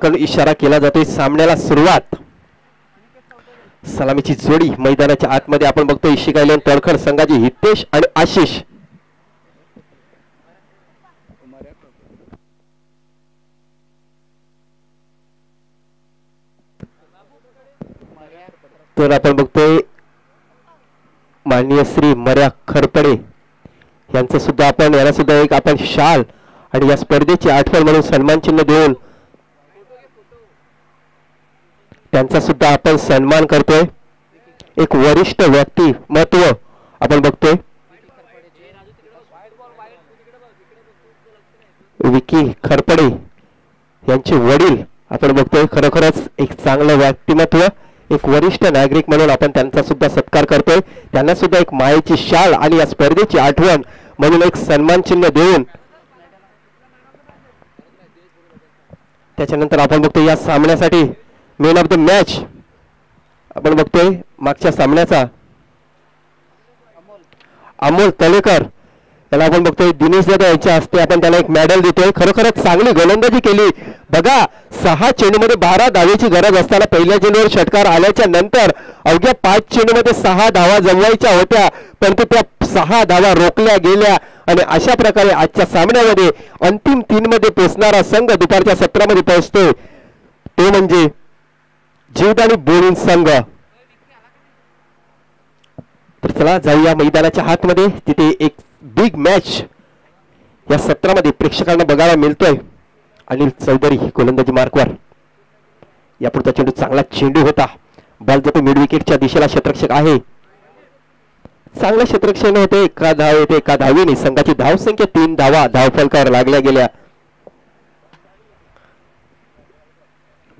कडून इशारा केला जातोय. सामन्याला सुरुवात. सलामीची जोडी मैदानाच्या आतमध्ये आपण बघतोय. शिकायलेन तळखड संघाचे हितेश आणि आशिष. तर आपण बघतोय माननीय श्री मर्या खरपडे यांचं सुद्धा आपण याला सुद्धा एक आपण शाल आणि या स्पर्धेची आठवण म्हणून सन्मान चिन्ह देऊन त्यांचा सुद्धा आपण सन्मान करतोय. एक वरिष्ठ व्यक्तिमत्व आपण बघतोय. विकी खरपडे यांचे वडील आपण बघतोय. खरोखरच एक चांगलं व्यक्तिमत्व, एक वरिष्ठ नागरिक म्हणून आपण त्यांचा सुद्धा सत्कार करतोय. त्यांना सुद्धा एक मायेची शाल आणि या स्पर्धेची आठवण म्हणून एक सन्मान चिन्ह देऊन त्याच्यानंतर आपण बघतोय या सामन्यासाठी मॅन ऑफ द मॅच आपण बघतोय मागच्या सामन्याचा अमोल तलेकर त्याला आपण बघतोय. दिनेश दादा यांच्या हस्ते आपण त्याला एक मेडल देतोय. खरोखरच चांगली गोलंदाजी केली बघा. 6 चेंडूमध्ये 12 धावेची गरज असताना पहिल्या चेंडूवर षटकार आल्याच्या नंतर अवघ्या 5 चेंडूमध्ये 6 धावा जमवायच्या होत्या, परंतु त्या 6 धावा रोखल्या गेल्या आणि अशा प्रकारे आजच्या सामन्यामध्ये अंतिम 3 मध्ये पोहोचणारा संघ दुपारच्या सत्रामध्ये पोहोचतोय तो म्हणजे जीवदानी बोरिंग संघ. तर चला जाऊया मैदानाच्या आतमध्ये. तिथे एक बिग मॅच या सत्रामध्ये प्रेक्षकांना बघायला मिळतोय. अनिल चौधरी गोलंदाजी मार्कवर. यापुढचा चेंडू चांगला चेंडू होता. बॉल जातो मिड विकेटच्या दिशेला. क्षेत्ररक्षक आहे. चांगलं क्षेत्ररक्षण होते. एका धाव येते एका धावेने संघाची धावसंख्या 3 धावा धावफलकावर लागल्या गेल्या.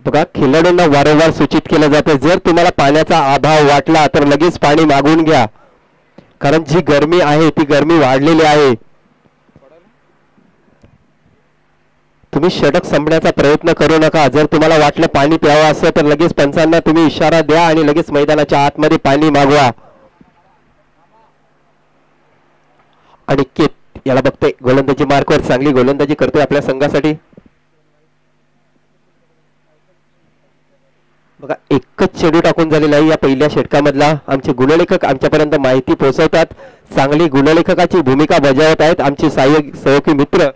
बघा खेळाडूंना वारंवार सूचित केलं जातं जर तुम्हाला पाण्याचा अभाव वाटला तर लगेच पाणी मागवून घ्या, कारण जी गरमी आहे ती गरमी वाढलेली आहे. तुम्ही षटक संपण्याचा प्रयत्न करू नका. जर तुम्हाला वाटलं पाणी प्यावं असेल तर लगेच पंचांना तुम्ही इशारा द्या आणि लगेच मैदानाच्या आतमध्ये पाणी मागवा. आणि केत याला बघतोय गोलंदाजी मार्कवर. चांगली गोलंदाजी करतोय आपल्या संघासाठी. बघा एकच चेंडू टाकून झालेला आहे या पहिल्या षटकामधला. आमचे गुणलेखक आमच्यापर्यंत माहिती पोहोचवतात. चांगली गुणलेखकाची भूमिका बजावत आहेत आमचे सहयोगी मित्र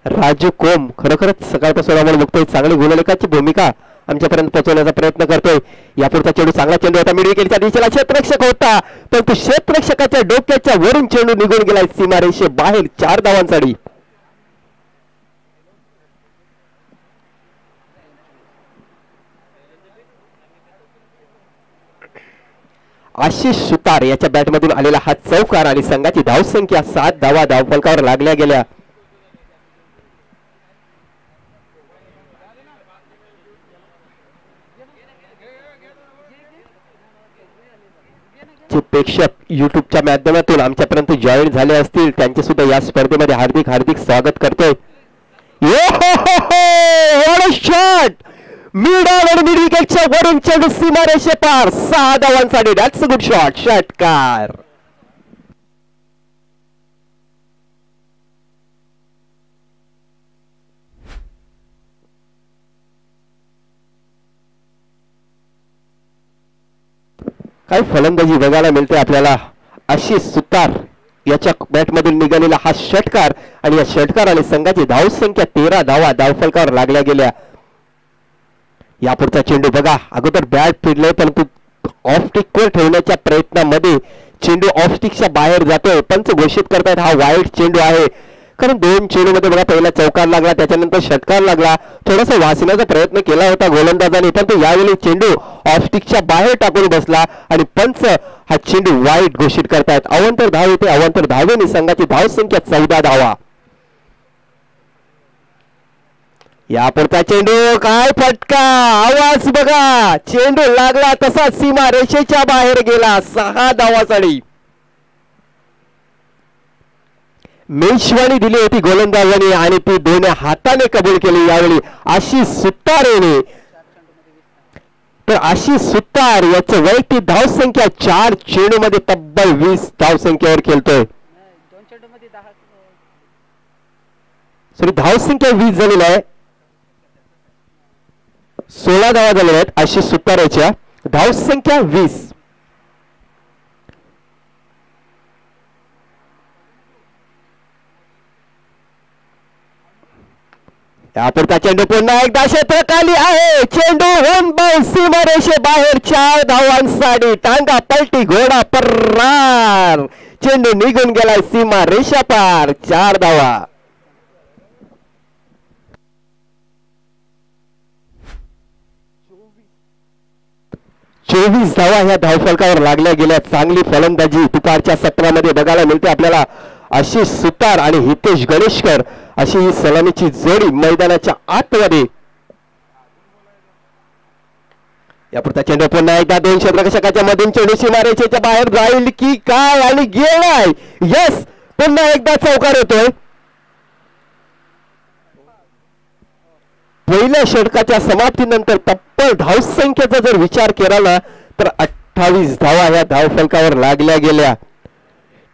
राजू कोम. खरोखरच सकाळपासून आपण बघतोय चांगली गुणलेखकाची भूमिका आमच्यापर्यंत पोहोचवण्याचा प्रयत्न करतोय. यापुढचा चेंडू चांगला चेंडू होता. मिड विकेटच्या दिशेला क्षेत्ररक्षक होता, परंतु क्षेत्ररक्षकाच्या डोक्याच्या वरून चेंडू निघून गेलाय सीमारेषे बाहेर. 4 धावांसाठी. आशिष सुतार याच्या बॅटमधून आलेला हा चौकार आणि संघाची धावसंख्या 7 धावा धावफलकावर लागल्या गेल्या. जे प्रेक्षक युट्यूबच्या माध्यमातून आमच्यापर्यंत जॉईन झाले असतील त्यांचे सुद्धा या स्पर्धेमध्ये हार्दिक हार्दिक स्वागत करतोय. शॉट मिड विकेटच्या वरून चेंडू सीमारेषे पार. 6 धावांसाठी. That's a good shot. षटकार. काय फलंदाजी बघायला मिळते आपल्याला. आशिष सुतार याच्या बॅटमधून निघालेला हा षटकार आणि या षटकाराने संघाची धावसंख्या 13 धावा धावफलकावर लागल्या गेल्या. यापुढचा चेंडू बघा. अगोदर बॅट फिरले परंतु ऑफ स्टिकवर ठेवण्याच्या प्रयत्नामध्ये चेंडू ऑफ स्टिकच्या बाहेर जातोय. पंच घोषित करतायत हा वाईट चेंडू आहे, कारण 2 चेंडू मध्ये बघा पहिला चौकार लागला त्याच्यानंतर षटकार लागला. थोडासा वाचण्याचा प्रयत्न केला होता गोलंदाजाने, परंतु यावेळी चेंडू ऑफ स्टिकच्या बाहेर टाकून बसला आणि पंच हा चेंडू वाईट घोषित करतायत. अवंतर धाव येते. अवंतर धावेने संघाची धावसंख्या 14 धावा. यापुढचा चेंडू. काय फटका. आवाज बघा. चेंडू लागला तसा सीमा रेषेच्या बाहेर गेला. 6 धावासाठी. मेजवानी दिली होती गोलंदाजाने आणि ती दोन्ही हाताने कबूल केली यावेळी आशिष सुतारेने. तर आशिष सुतार याचं वैयक्तिक धावसंख्या 4 चेंडूमध्ये तब्बल 20 धावसंख्येवर खेळतोय. धावसंख्या 20 झालेला आहे. 16 धावा झालेल्या आहेत आशिष सुतार याच्या. धाव संख्या 20. यापुरता चेंडू पुन्हा एकदा क्षेत्रखाली आहे. चेंडू वन बाउंड सीमारेषे बाहेर. 4 धावांसाठी टांगा पलटी घोडा परार. चेंडू निघून गेलाय सीमा रेषा पार. 4 धावा. चोवीस धावा ह्या धावफलकावर लागल्या गेल्या. चांगली फलंदाजी दुपारच्या सत्रामध्ये बघायला मिळते आपल्याला. आशिष सुतार आणि हितेश गणेशकर अशी ही सलामीची जोडी मैदानाच्या आतमध्ये. यापुरता चेंडू पुन्हा एकदा 2 क्षेत्ररक्षकाच्या मधून चेंडू सीमारेषेच्या बाहेर जाईल की काय आणि गेलाय. यस, पुन्हा एकदा चौकार येतोय. पहिल्या षटकाच्या समाप्तीनंतर तब्बल धावसंख्येचा जर विचार केला ना तर 28 धावा ह्या धावफलकावर लागल्या गेल्या.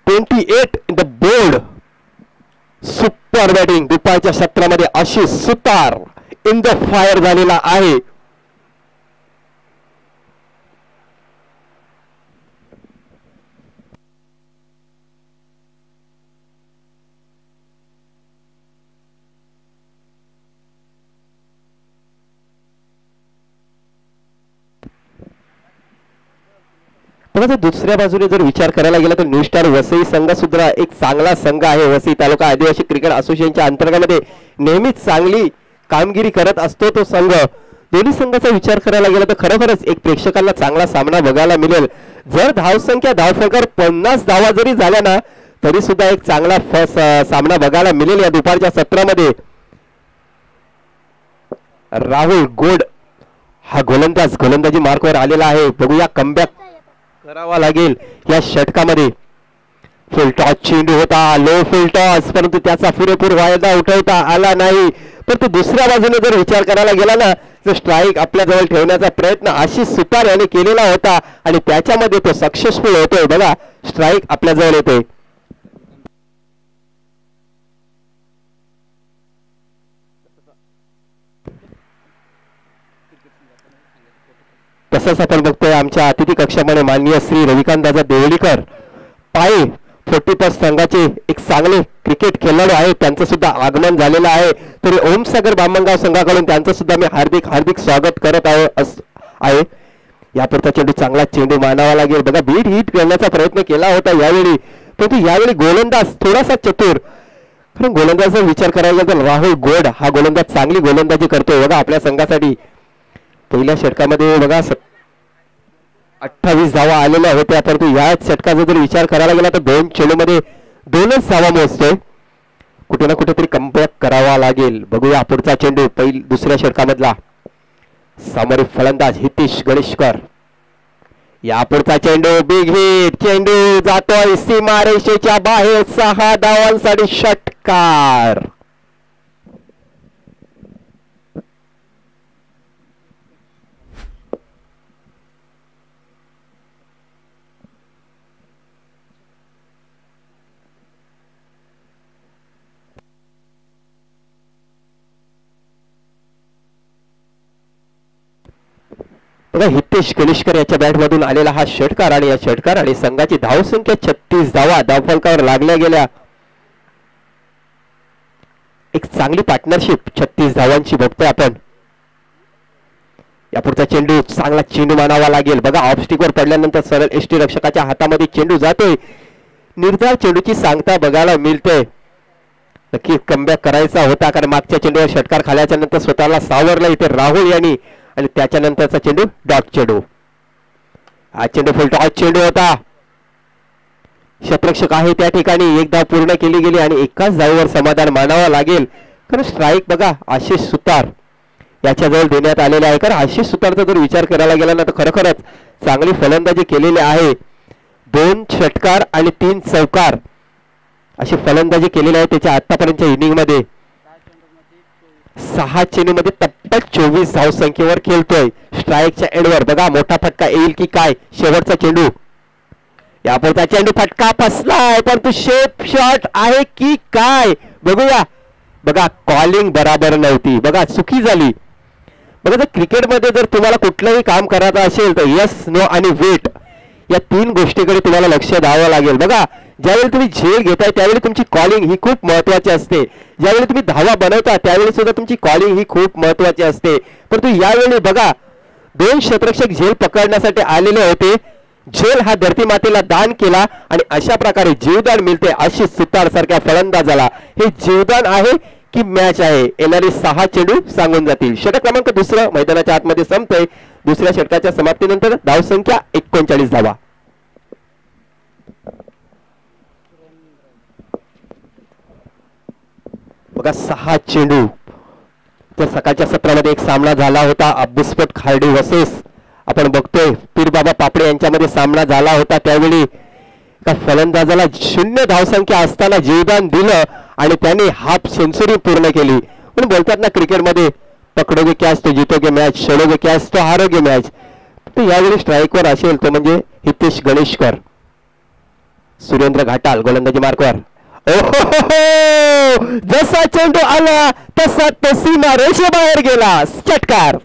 28 in the board. Super batting दुपारच्या सत्रामध्ये आशिष सुतार इन द फायर झालेला आहे. बघा, दुसऱ्या बाजूने जर विचार करायला गेला तर न्यू स्टार वसई संघ सुद्धा एक चांगला संघ आहे. वसई तालुका आदिवासी क्रिकेट असोसिएशनच्या अंतर्गत नेहमीच चांगली कामगिरी करत असतो तो संघ. दोन्ही संघाचा विचार करायला गेला तर खरोखरच एक प्रेक्षकांना चांगला सामना बघायला मिळेल. जर धावसंख्या धावफलकावर 50 धावा जरी झाल्या ना तरी सुद्धा एक चांगला सामना बघायला मिळेल या दुपारच्या सत्रामध्ये. राहुल गोड हा गोलंदाजी मार्कवर आलेला आहे. बघूया कमबॅक करावा लागेल या षटकामध्ये. फुल टॉस चेंडू होता, लो फुल टॉस, परंतु त्याचा पुरेपूर फायदा उठवता आला नाही. परंतु दुसऱ्या बाजूने जर विचार करायला गेला ना तर स्ट्राईक आपल्या जवळ ठेवण्याचा प्रयत्न आशिष सुतार यांनी केलेला होता आणि त्याच्यामध्ये तो सक्सेसफुल होतोय. बघा, स्ट्राईक आपल्या जवळ येतोय. तसंच आपण बघतोय आमच्या अतिथी कक्षामध्ये माननीय श्री रविकांत दादा देवळीकर पाये 40+ संघाचे एक चांगले क्रिकेट खेळाडू आहेत. त्यांचं सुद्धा आगमन झालेलं आहे. तरी ओमसागर बामणगाव संघाकडून त्यांचं सुद्धा मी हार्दिक स्वागत करत आहे. यापुरता चेंडू चांगला चेंडू मानावा लागेल. बघा, बीट हिट करण्याचा प्रयत्न केला होता यावेळी, परंतु यावेळी गोलंदाज थोडासा चतुर. कारण गोलंदाजाचा विचार करायला तर राहुल गोड हा गोलंदाज चांगली गोलंदाजी करतोय. बघा, आपल्या संघासाठी पहिल्या षटकामध्ये बघा 28 धावा आलेल्या होत्या, परंतु या षटकाचा जर विचार करायला गेला तर 2 चेंडूमध्ये 2च धावा मोजतोय. कुठे ना कुठेतरी कमबॅक करावा लागेल. बघूया पुढचा चेंडू दुसऱ्या षटकामधला. सामोरे फलंदाज हितेश गणेशकर. यापुढचा चेंडू बिग हिट. चेंडू जातोय सीमारेषेच्या बाहेर. 6 धावांसाठी षटकार. बघा, हितेश गणेशकर याच्या बॅट मधून आलेला हा षटकार आणि या षटकार आणि संघाची धावसंख्या 36 धावा धावफलकावर लागल्या गेल्या. एक चांगली पार्टनरशिप 36 धावांची बघतोय आपण. यापुढचा चेंडू चांगला चेंडू मानावा लागेल. बघा, ऑफस्टिकवर पडल्यानंतर सरळ एसटी रक्षकाच्या हातामध्ये चेंडू जातोय. निर्धार चेंडूची सांगता बघायला मिळते. नक्की कमबॅक करायचा होता कारण मागच्या चेंडूवर षटकार खाल्याच्या नंतर स्वतःला सावरला इथे राहुल यांनी आणि त्याच्यानंतरचा चेंडू डॉट चेंडू. हा चेंडू फुल टॉस चेंडू होता. क्षेत्ररक्षक आहे त्या ठिकाणी. एक धाव पूर्ण केली गेली आणि एकाच धावेवर समाधान मानावं लागेल. कारण स्ट्राईक बघा आशिष सुतार याच्याजवळ देण्यात आलेले आहे. कारण आशिष सुतारचा जर विचार करायला गेला ना तर खरोखरच चांगली फलंदाजी केलेली आहे. 2 षटकार आणि 3 चौकार अशी फलंदाजी केलेली आहे त्याच्या आतापर्यंतच्या इनिंग मध्ये. 6 चेंडूमध्ये तब्बल 24 धावसंख्येवर खेळतोय. स्ट्राईकच्या एंडवर बघा मोठा फटका येईल की काय. शेवटचा चेंडू. यापुढचा चेंडू फटका फसलाय परंतु शेप शॉट आहे की काय बघूया. बघा, कॉलिंग बराबर नव्हती. बघा, चुकी झाली. बघा जर क्रिकेटमध्ये जर तुम्हाला कुठलंही काम करायचं असेल तर यस नो आणि वेट या तीन गोष्टीकडे तुम्हाला लक्ष द्यावं लागेल. बघा ज्यावेळी तुम्ही झेल घेताय त्यावेळी तुमची कॉलिंग ही खूप महत्वाची असते. ज्यावेळी तुम्ही धावा बनवता त्यावेळी सुद्धा तुमची कॉलिंग ही खूप महत्वाची असते. परंतु यावेळी बघा दोन क्षेत्ररक्षक झेल पकडण्यासाठी आलेले होते. झेल हा धरती मातेला दान केला आणि अशा प्रकारे जीवदान मिळते. आशिष सुतार सारख्या फलंदाजाला हे जीवदान आहे की मॅच आहे येणारे 6 चेंडू सांगून जातील. षटक क्रमांक दुसरं मैदानाच्या आतमध्ये संपतंय. दुसऱ्या षटकाच्या समाप्तीनंतर धावसंख्या 39 धावा. बघा 6 चेंडू. तर सकाळच्या सत्रामध्ये एक सामना झाला होता अब्बुस्फोट खार्डी वर्सेस आपण बघतोय पीरबाबा पापडे यांच्यामध्ये सामना झाला होता. त्यावेळी त्या फलंदाजाला 0 धावसंख्या असताना जीवदान दिलं आणि त्याने हाफ सेंचुरी पूर्ण केली. म्हणून बोलतात ना क्रिकेटमध्ये पकडोगे कॅच तो जीतोगे मॅच, सोडोगे कॅच तो हारोगे मॅच. तर यावेळी स्ट्राईकवर असेल तो म्हणजे हितेश गणेशकर. सुरेंद्र घाटाल गोलंदाजी मार्कवर. ओहो जसा चेंडू आला तसा तो सीमा रेषेबाहेर गेला. षटकार.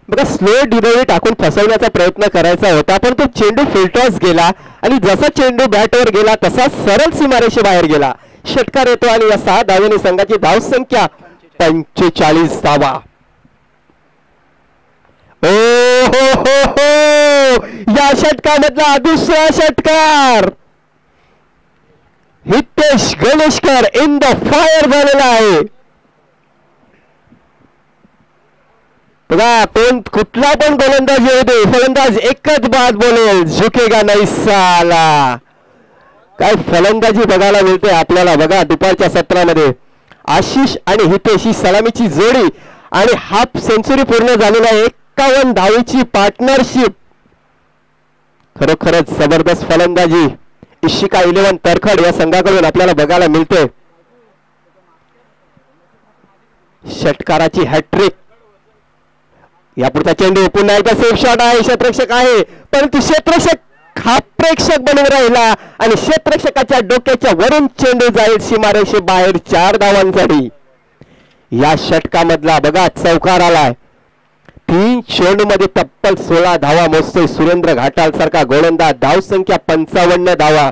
बघा स्लो डिलिव्हरी टाकून फसवण्याचा प्रयत्न करायचा होता पण तो चेंडू फिल्टर्स गेला आणि जसा चेंडू बॅटवर गेला तसा सरळ सीमारेषे बाहेर गेला. षटकार येतो आणि या 6 धावेने संघाची धावसंख्या 45 धावा. ओ हो हो हो या षटकामधला दुसरा षटकार Hitesh Ganeshkar in the fire झालेला आहे. बघा कोण कुठला पण गोलंदाज येऊ दे फलंदाज एकच बात बोलेल झुकेगा नाही साला. काय फलंदाजी बघायला मिळते आपल्याला. बघा दुपारच्या सत्रामध्ये आशिष आणि हितेश ही सलामीची जोडी आणि हाफ सेंचुरी पूर्ण झालेली आहे. 51 धावेची पार्टनरशिप. खरोखरच जबरदस्त फलंदाजी इशिका 11 तरखड या संघाकडून आपल्याला बघायला मिळते. षटकाराची हॅट्रिक. यापुढचा चेंडू पुन्हा एकदा सेफ शॉट आहे. क्षेत्ररक्षक आहे परंतु क्षेत्ररक्षक हा प्रेक्षक बनून राहिला आणि क्षेत्ररक्षकाच्या डोक्याच्या वरून चेंडू जाईल सीमारेषे बाहेर 4 धावांसाठी. या षटकामधला बघा चौकार आलाय. 3 चेंडू मध्ये तब्बल 16 धावा मोजतोय सुरेंद्र घाटाल सारखा गोलंदाज. धावसंख्या 55 धावा.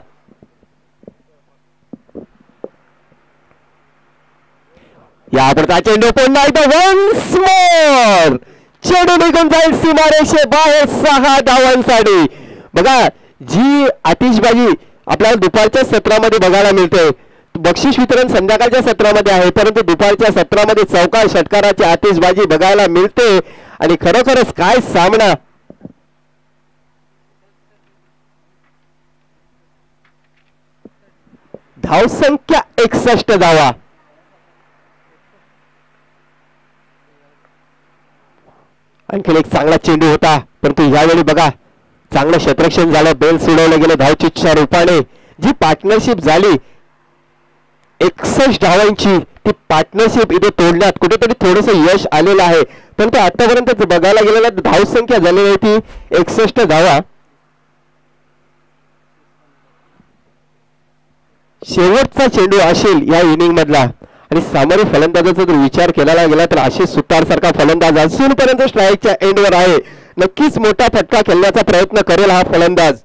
यापुढचा चेंडू पुन्हा एकदा वन्स मोर चेंडू निघून जाईल सीमारेषे बाहेर 6 धावांसाठी. बघा जी आतिषबाजी आपल्याला दुपारच्या सत्रामध्ये बघायला मिळते. बक्षीस वितरण संध्याकाळच्या सत्रामध्ये आहे परंतु दुपारच्या सत्रामध्ये चौकार षटकाराची आतिषबाजी बघायला मिळते आणि खरोखरच काय सामना. धावसंख्या 61 धावा. आणखी एक चांगला चेंडू होता परंतु यावेळी बघा चांगलं क्षेत्ररक्षण झालं. बेल सोडवलं गेलं धावचीच्या रूपाने. जी पार्टनरशिप झाली 61 धावांची ती पार्टनरशिप इथे तोडण्यात कुठेतरी थोडस यश आलेलं आहे. परंतु आतापर्यंत बघायला गेलेला धावसंख्या झालेली आहे ती 61 धावा. शेवटचा चेंडू असेल या इनिंग मधला आणि सामोरे फलंदाजाचा जर विचार केला गेला तर आशिष सुतार सारखा फलंदाज अजूनपर्यंत स्ट्राईकच्या एंडवर आहे. नक्कीच मोठा फटका खेळण्याचा प्रयत्न करेल हा फलंदाज.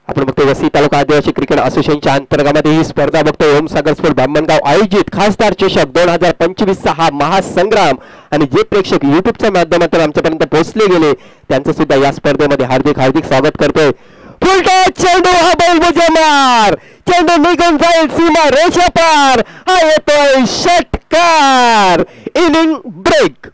आपण बघतो वसई तालुका आदिवासी क्रिकेट असोसिएशनच्या अंतर्गत ही स्पर्धा बघतो. ओमसागर स्पोर्ट ब्राह्मणगाव आयोजित खासदार चषक 2025 चा हा महासंग्राम आणि जे प्रेक्षक युट्यूबच्या माध्यमातून आमच्यापर्यंत पोहोचले गेले त्यांचं सुद्धा या स्पर्धेमध्ये हार्दिक हार्दिक स्वागत करतोय. फुलटॉस चेंडू हा बैलभुजे मार चेंडू निघून जाईल सीमा रेषा पार. हा येतोय षटकार. Inning break.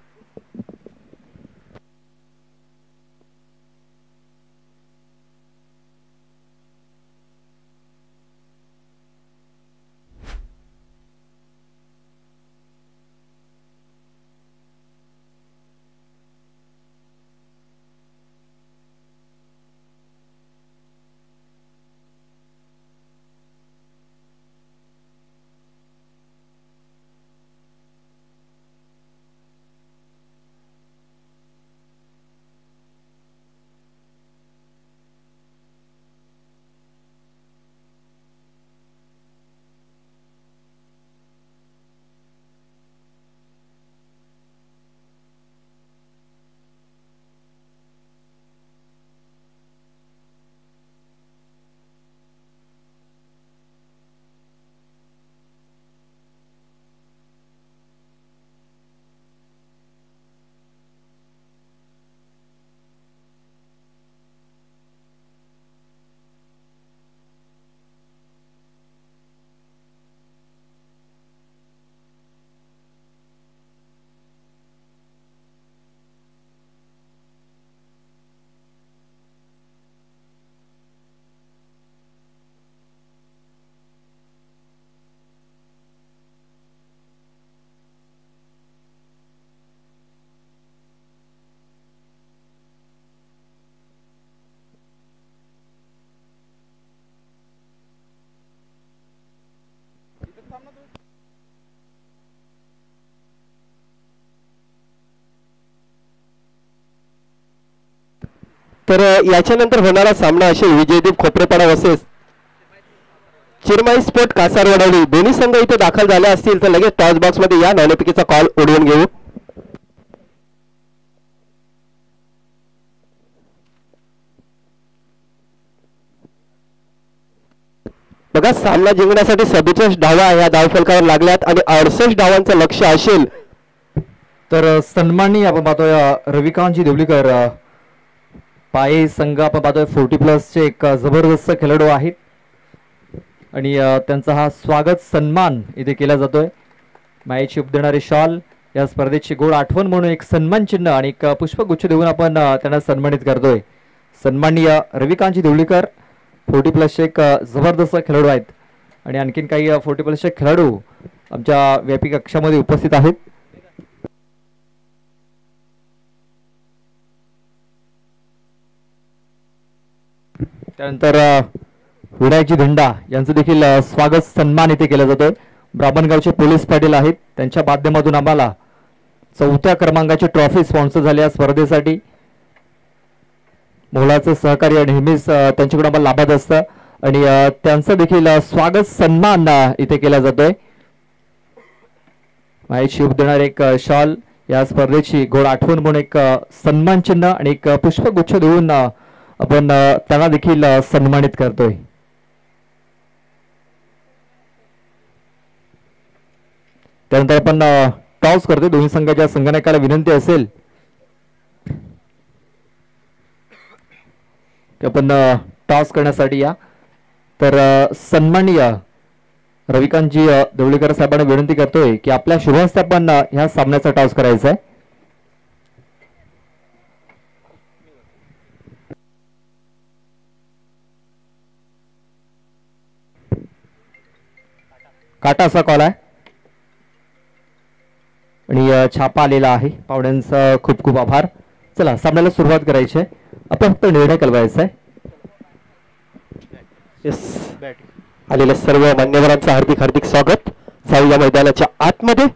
तर याच्यानंतर होणारा सामना असेल विजयदीप खोपरेपाडा वर्सेस चिरमाई स्पोर्ट कासारवडवली. दोन्ही संघ इथे दाखल झाले असतील तर लगेच टॉस बॉक्स मध्ये या नाणेफेकीचा कॉल उडवून घेऊ. बघा सामना जिंकण्यासाठी 67 धावा या धावफलकावर लागल्यात आणि 68 धावांचं लक्ष असेल. तर सन्माननीय आपण पाहतोय रविकांतजी देवलीकर पाये संघ आपण पाहतोय 40+ एक जबरदस्त खेळाडू आहेत आणि त्यांचा हा स्वागत सन्मान इथे केला जातोय. मायेची उपदेणारी शॉल या स्पर्धेची गोड आठवण म्हणून एक सन्मान चिन्ह आणि एक पुष्पगुच्छ देऊन आपण त्यांना सन्मानित करतोय. सन्माननीय रविकांतजी देवलीकर 40+ एक जबरदस्त खेळाडू आहेत आणि आणखीन काही 40+ खेळाडू आमच्या व्यापी कक्षामध्ये उपस्थित आहेत. त्यानंतर विनायकजी धंडा यांचं देखील स्वागत सन्मान इथे केला जातोय. ब्राह्मणगावचे पोलीस पाटील आहेत, त्यांच्या माध्यमातून आम्हाला 4थ्या क्रमांकाची ट्रॉफी स्पॉन्सर झाली या स्पर्धेसाठी. मोलाचं सहकार्य नेहमीच त्यांच्याकडून आम्हाला लाभत असतं आणि त्यांचं देखील स्वागत सन्मान इथे केला जातोय. माहिती देणार एक शॉल या स्पर्धेची गोड आठवण म्हणून एक सन्मान चिन्ह आणि एक पुष्पगुच्छ देऊन आपण त्यांना देखील सन्मानित करतोय. त्यानंतर आपण टॉस करतोय. दोन्ही संघाच्या संघनायकाला विनंती असेल की आपण टॉस करण्यासाठी या. तर सन्माननीय रविकांतजी देवळीकर साहेबांना विनंती करतोय की आपल्या शुभ हस्ते आपण ह्या सामन्याचा टॉस करायचा आहे. काटा असा कॉल आहे आणि छापा आलेला आहे. पाहुण्यांचा खूप खूप आभार. चला सामन्याला सुरुवात करायची आहे. आपण फक्त निर्णय कळवायचा आहे. आलेल्या सर्व मान्यवरांचं हार्दिक हार्दिक स्वागत. जाऊया मैदानाच्या आतमध्ये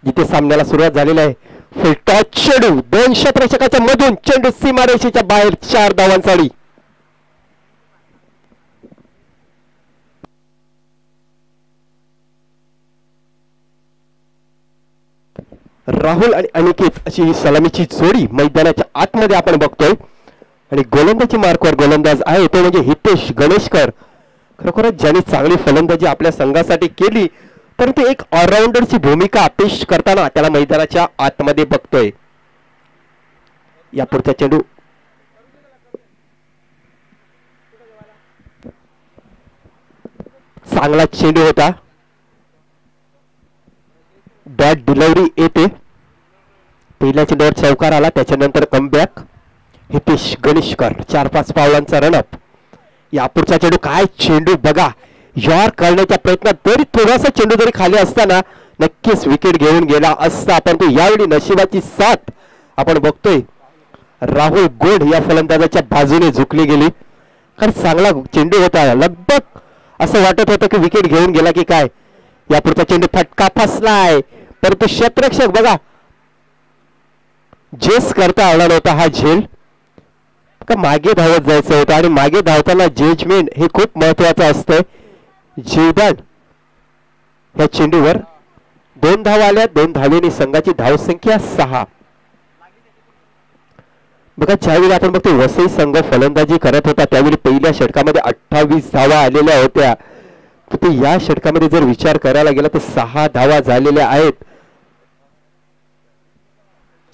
जिथे सामन्याला सुरुवात झालेली आहे. फुलटॉस चेंडू 2 क्षेत्ररक्षकाच्या मधून चेंडू सीमारेषेच्या बाहेर 4 धावांसाठी. राहुल आणि अनिकेत अशी ही सलामीची जोडी मैदानाच्या आतमध्ये आपण बघतोय आणि गोलंदाजी मार्कवर गोलंदाज आहे तो म्हणजे हितेश गणेशकर. खरोखरच ज्यांनी चांगली फलंदाजी आपल्या संघासाठी केली परंतु एक ऑलराऊंडरची भूमिका पेश करताना त्याला मैदानाच्या आतमध्ये बघतोय. या पुढचा चेंडू चांगला चेंडू होता. बॅट डिलिव्हरी येते. पहिल्या चेंडूवर चौकार आला त्याच्यानंतर कमबॅक. हितेश गणेशकर 4-5 पावलांचा रनअप. या पुढचा चेंडू काय चेंडू बघा. यॉर्क करण्याच्या प्रयत्नात तरी थोडासा चेंडू जरी खाली असताना नक्कीच विकेट घेऊन गेला असता परंतु यावेळी नशिबाची साथ आपण बघतोय. राहुल गोड या फलंदाजाच्या बाजूने झुकली गेली कारण चांगला चेंडू होता. लगभग असं वाटत होतं की विकेट घेऊन गेला की काय. या पुढचा चेंडू फटका फसलाय परंतु क्षेत्ररक्षक बघा जेस करता आला नव्हता हा झेल. का मागे धावत जायचं होतं आणि मागे धावताना जजमेंट हे खूप महत्वाचं असतं. जीवदान या चेंडूवर 2 धावा आल्या. 2 धावेने संघाची धावसंख्या 6. बघा ज्यावेळी आपण बघतो वसई संघ फलंदाजी करत होता त्यावेळी पहिल्या षटकामध्ये 28 धावा आलेल्या होत्या. या षटकामध्ये जर विचार करायला गेला तर 6 धावा झालेल्या आहेत.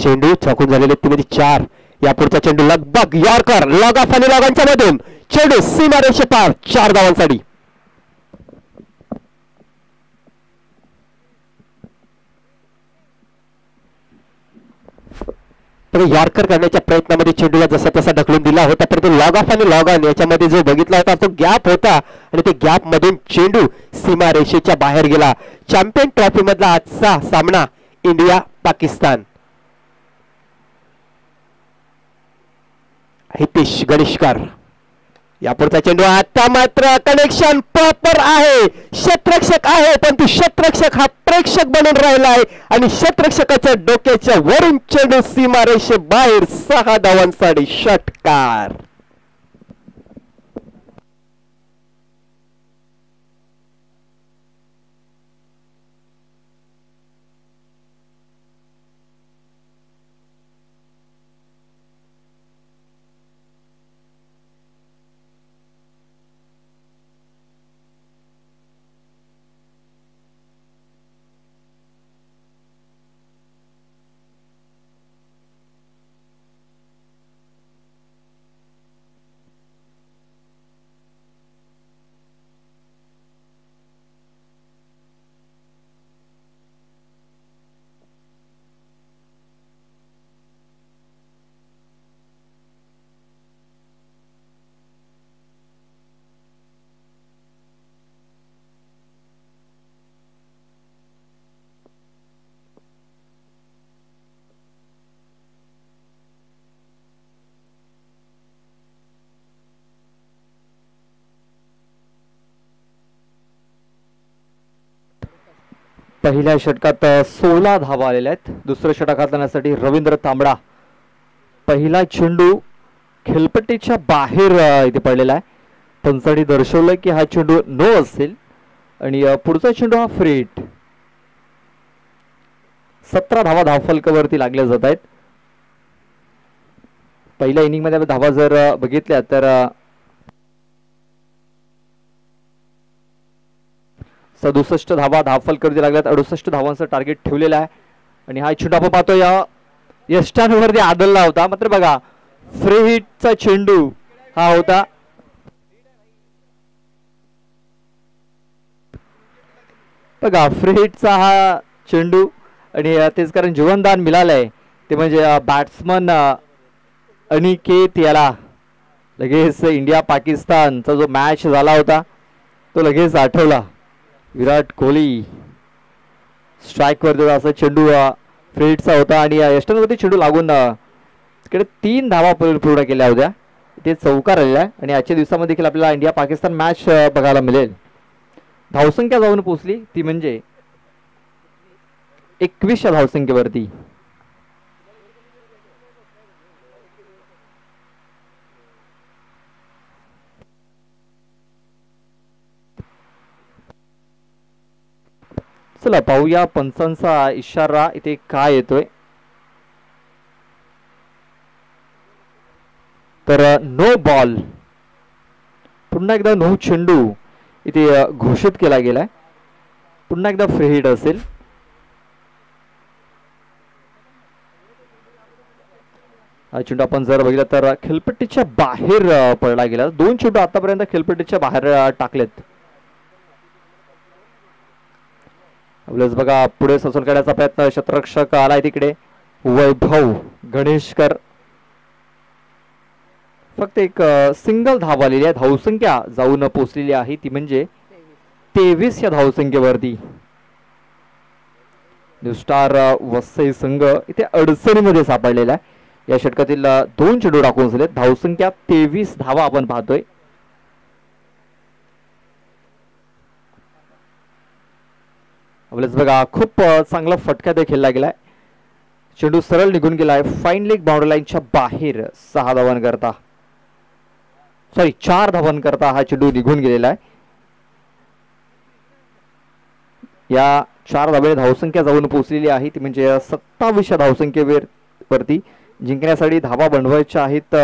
चेंडू चौकून झालेले ते म्हणजे 4. या पुढचा चेंडू लगभग यॉर्कर लॉग ऑफ आणि लॉगांच्या मधून चेंडू सीमारेषे पार 4 धावांसाठी. यॉर्कर करण्याच्या प्रयत्नामध्ये चेंडूला जसा तसा ढकलून दिला होता परंतु लॉग ऑफ आणि लॉग ऑन याच्यामध्ये जो बघितला होता तो गॅप होता आणि ते गॅप मधून चेंडू सीमारेषेच्या बाहेर गेला. चॅम्पियन ट्रॉफी मधला आजचा सामना इंडिया पाकिस्तान. हितेश गणेशकर यापुढचा चेंडू आता मात्र कनेक्शन प्रॉपर आहे, क्षेत्ररक्षक आहे पण तू क्षेत्ररक्षक हा प्रेक्षक बनून राहिला आहे आणि क्षेत्ररक्षकाच्या डोक्याच्या वरून चेंडू सीमारेषे बाहेर 6 धावांसाठी षटकार. पहिल्या षटकात 16 धावा आलेल्या आहेत. दुसऱ्या षटकात आणण्यासाठी रवींद्र तांबडा. पहिला चेंडू खेळपट्टीच्या बाहेर इथे पडलेला आहे. पंचांनी दर्शवलं की हा चेंडू नो असेल आणि पुढचा चेंडू हा फ्री हिट. 17 धावा धावफलकावरती लागल्या जात आहेत. पहिल्या इनिंग मध्ये धावा जर बघितल्या तर 67 धावा धावफलकावरती लागल्यात. 68 धावांचं टार्गेट ठेवलेलं आहे आणि हा चेंडू आपण पाहतो या यष्टांवरती आदलला होता. मात्र बघा फ्री हिटचा चेंडू हा होता. बघा फ्री हिटचा हा चेंडू आणि तेच कारण जीवनदान मिळालंय ते म्हणजे बॅट्समन अनिकेत याला. लगेच इंडिया पाकिस्तानचा जो मॅच झाला होता तो लगेच आठवला. विराट कोहली स्ट्राईक वर असा चेंडू फ्री हिटचा होता आणि यष्टांवरती चेंडू लागून इकडे 3 धावा पूर्ण केल्या होत्या. इथे चौकार आलेला आहे आणि आजच्या दिवसामध्ये देखील आपल्याला इंडिया पाकिस्तान मॅच बघायला मिळेल. धावसंख्या जाऊन पोहोचली ती म्हणजे 21 धावसंख्येवरती. चला पाहूया पंचांचा इशारा इथे काय येतोय. तर नो बॉल. पुन्हा एकदा नो चेंडू इथे घोषित केला गेलाय. पुन्हा एकदा फ्री हिट असेल. हा चेंडू आपण जर बघितला तर खेळपट्टीच्या बाहेर पडला गेला. 2 चेंडू आतापर्यंत खेळपट्टीच्या बाहेर टाकलेत. आपल्याच बघा पुढे ससून काढण्याचा प्रयत्न क्षेत्ररक्षक आलाय तिकडे वैभव गणेशकर. फक्त एक सिंगल धाव आलेली आहे. धावसंख्या जाऊन पोहोचलेली आहे ती म्हणजे 23 या धावसंख्येवरती. न्यू स्टार वसई संघ इथे अडचणीमध्ये सापडलेला आहे. या षटकातील 2 चेंडू टाकून झाले. धावसंख्या 23 धावा आपण पाहतोय. आपल्याच बघा खूप चांगला फटका ते खेळला गेलाय. चेंडू सरळ निघून गेलाय फाईन लेग बाउंड्री लाईनच्या बाहेर. 6 धावांकरता 4 धावांकरता हा चेंडू निघून गेलेला आहे. या 4 धावांनी धावसंख्या जाऊन पोहोचलेली आहे ती म्हणजे 27 धावसंख्येवरती. जिंकण्यासाठी धावा बनवायच्या आहेत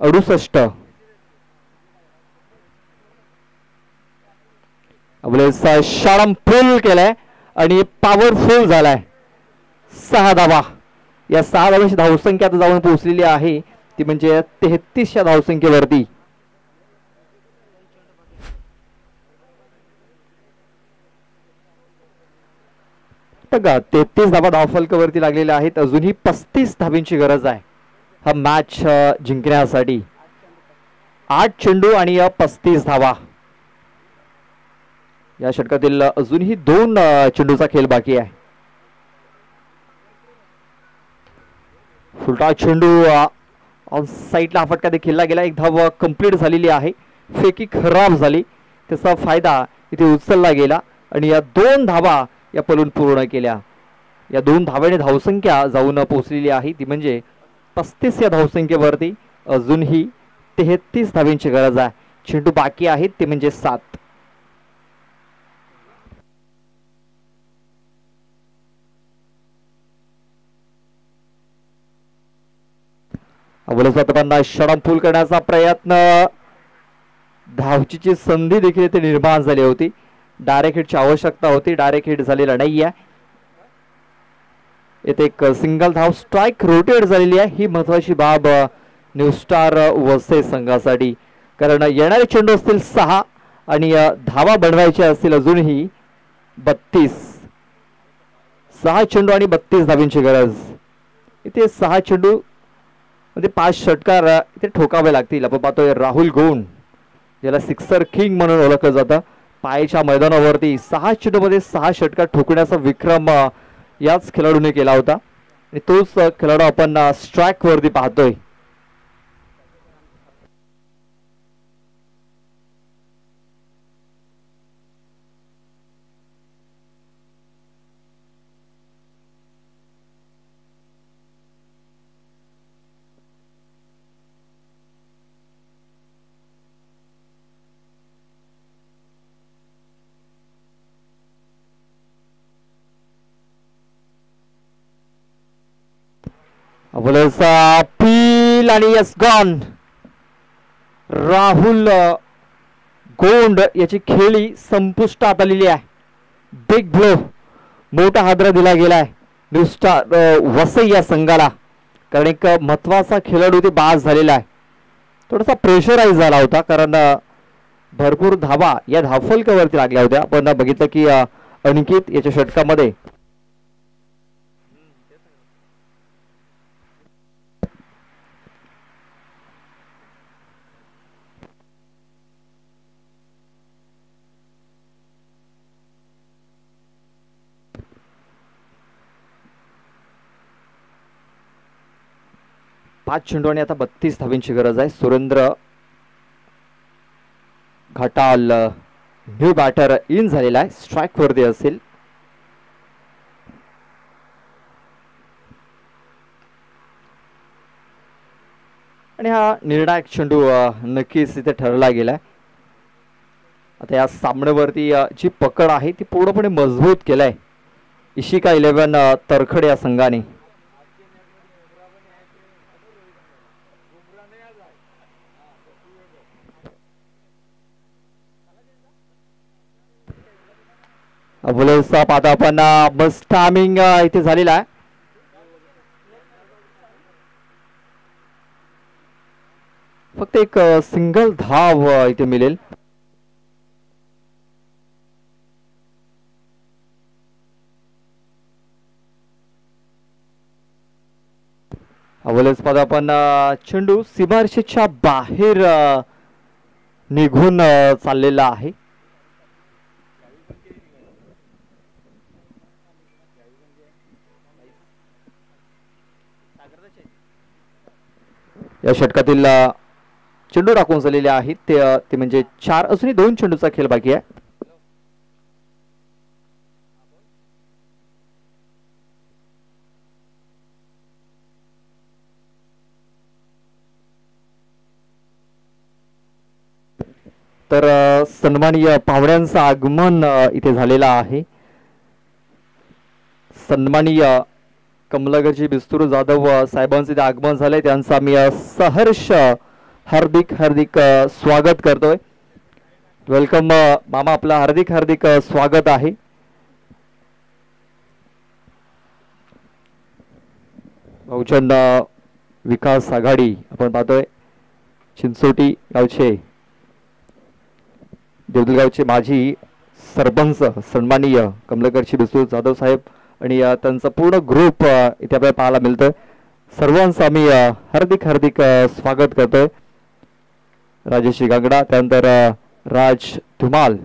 68. आपले शाळम फुल केलाय आणि पॉवरफुल झालाय. 6 धावा. या 6 धावांची धावसंख्या आता जाऊन पोहोचलेली आहे ती म्हणजे 33 या धावसंख्येवरती. बघा 33 धावा धावफलकावरती लागलेल्या आहेत. अजूनही 35 धावांची गरज आहे हा मॅच जिंकण्यासाठी. 8 चेंडू आणि 35 धावा. या षटकातील अजूनही 2 चेंडूचा खेळ बाकी आहे. फुलटा चेंडू ऑन साईडला हा फटका देखील गेला. एक धाव कंप्लीट झालेली आहे. फेकी खराब झाली, त्याचा फायदा इथे उचलला गेला आणि या 2 धावा या पलून पूर्ण केल्या. या 2 धाव्याने धावसंख्या जाऊन पोहोचलेली आहे, ती म्हणजे 35 या धावसंख्येवरती. अजूनही 33 धाव्यांची गरज आहे. चेंडू बाकी आहेत ते म्हणजे 7. अवलंबना षडम पूल करण्याचा प्रयत्न. धावचीची संधी देखील इथे निर्माण झाली होती. डायरेक्ट हिटची आवश्यकता होती, डायरेक्ट हिट झालेला नाहीये. इथे एक सिंगल धाव स्ट्राईक रोटेट झालेली आहे. ही महत्वाची बाब न्यू स्टार वसई संघासाठी, कारण येणारे चेंडू असतील 6 आणि धावा बनवायच्या असतील अजूनही 32. 6 चेंडू आणि 32 धावींची गरज. इथे 6 चेंडू म्हणजे 5 षटकार इथे ठोकावे लागतील. आपण पाहतोय राहुल गोंड, ज्याला सिक्सर किंग म्हणून ओळखलं जातं, पायाच्या मैदानावरती 6 चेंडूमध्ये 6 षटकार ठोकण्याचा विक्रम याच खेळाडूने केला होता आणि तोच खेळाडू आपण स्ट्राईक वरती पाहतोय. पील आणि यस गॉन. राहुल गोंड याची खेळी संपुष्टात आलेली आहे. बिग ब्लो, मोठा हादरा दिला गेलाय न्यू स्टार वसई या संघाला, कारण एक महत्वाचा खेळाडू ते बाद झालेला आहे. थोडासा प्रेशराईज झाला होता, कारण भरपूर धावा या धावफलकावरती लागल्या होत्या. आपण बघितलं की अंकित याच्या षटकामध्ये पाच चेंडू आणि आता 32 धावींची गरज आहे. Surendra Ghatal new batter in झालेला आहे, स्ट्राईक वरती असेल. आणि हा निर्णायक चेंडू नक्कीच इथे ठरला गेलाय. आता या सामन्यावरती जी पकड आहे ती पूर्णपणे मजबूत केलाय इशिका 11 तरखड या संघाने. आता आपण बस टायमिंग इथे झालेला आहे. फक्त एक सिंगल धाव इथे मिळेल. अवलंबन आपण चेंडू सीमारेषेच्या बाहेर निघून चाललेला आहे. या षटकातील चेंडू टाकून झालेले आहेत ते म्हणजे 4. अजूनही 2 चेंडूचा खेळ बाकी आहे. तर सन्माननीय पाहुण्यांचं आगमन इथे झालेलं आहे. सन्माननीय कमलाकरजी बिस्तूर जाधव साहेबांचे इथे आगमन झालंय, त्यांचं आम्ही सहर्ष हार्दिक हार्दिक स्वागत करतोय. वेलकम मामा, आपलं हार्दिक हार्दिक स्वागत आहे. बहुजन विकास आघाडी आपण पाहतोय चिंचोटी गावचे देवदलगावचे माजी सरपंच सन्माननीय कमलाकरजी बिस्तूर जाधव साहेब आणि त्यांचा पूर्ण ग्रुप इथे आपल्याला पाहायला मिळतोय. सर्वांचं आम्ही हार्दिक हार्दिक स्वागत करतोय. राजेश गांगडा, त्यानंतर राज धुमाल,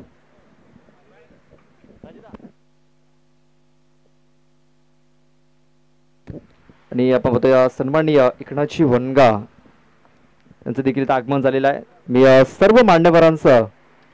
आणि आपण बघतोय सन्माननीय एकनाथजी वनगा यांचं देखील इथं आगमन झालेलं आहे. मी सर्व मान्यवरांचं